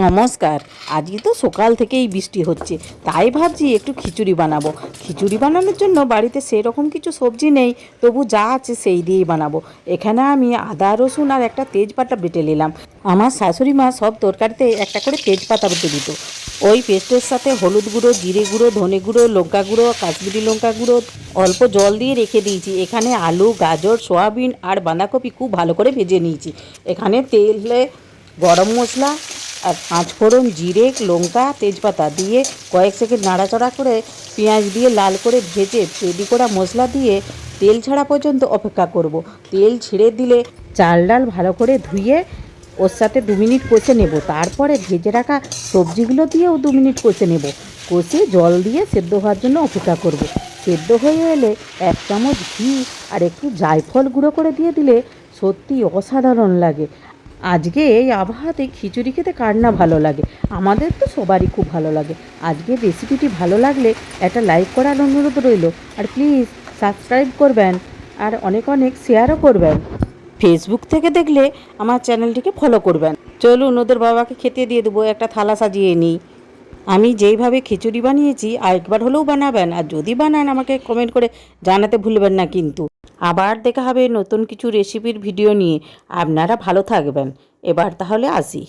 নমস্কার। আজকে তো সকাল থেকেই বৃষ্টি হচ্ছে, তাই ভাবছি একটু খিচুড়ি বানাবো। খিচুড়ি বানানোর জন্য বাড়িতে সেরকম কিছু সবজি নেই, তবু যা আছে সেই দিয়েই বানাবো। এখানে আমি আদা রসুন আর একটা তেজপাতা বেটে নিলাম। আমার শাশুড়ি মা সব তরকারিতে একটা করে তেজপাতা বেটে দিত। ওই পেস্টের সাথে হলুদ গুঁড়ো, জিরে গুঁড়ো, ধনে গুঁড়ো, লঙ্কা গুঁড়ো, কাশ্মীরি লঙ্কা গুঁড়ো, অল্প জল দিয়ে রেখে দিয়েছি। এখানে আলু, গাজর, সয়াবিন আর বাঁধাকপি খুব ভালো করে ভেজে নিয়েছি। এখানে তেলে গরম মশলা আর পাঁচফোড়ন, জিরে, লঙ্কা, তেজপাতা দিয়ে কয়েক সেকেন্ড নাড়াচাড়া করে পেঁয়াজ দিয়ে লাল করে ভেজে রেডি করা মশলা দিয়ে তেল ছাড়া পর্যন্ত অপেক্ষা করব। তেল ছেড়ে দিলে চাল ডাল ভালো করে ধুয়ে ওর সাথে 2 মিনিট কষে নেব। তারপরে ভেজে রাখা সবজিগুলো দিয়েও 2 মিনিট কষে নেব। কষে জল দিয়ে সেদ্ধ হওয়ার জন্য অপেক্ষা করব। সেদ্ধ হয়ে এলে 1 চামচ ঘি আর একটু জায়ফল গুঁড়ো করে দিয়ে দিলে সত্যি অসাধারণ লাগে। আজকে এই আবহাওয়াতে খিচুড়ি খেতে কার না ভালো লাগে, আমাদের তো সবারই খুব ভালো লাগে। আজকের রেসিপিটি ভালো লাগলে একটা লাইক করার অনুরোধ রইল, আর প্লিজ সাবস্ক্রাইব করবেন আর অনেক অনেক শেয়ারও করবেন। ফেসবুক থেকে দেখলে আমার চ্যানেলটিকে ফলো করবেন। চলুন ওদের বাবাকে খেতে দিয়ে দেবো, একটা থালা সাজিয়ে নিই। আমি যেইভাবে খিচুড়ি বানিয়েছি আরেকবার হলেও বানাবেন, আর যদি বানান আমাকে কমেন্ট করে জানাতে ভুলবেন না কিন্তু। আবার দেখা হবে নতুন কিছু রেসিপির ভিডিও নিয়ে। আপনারা ভালো থাকবেন। এবার তাহলে আসি।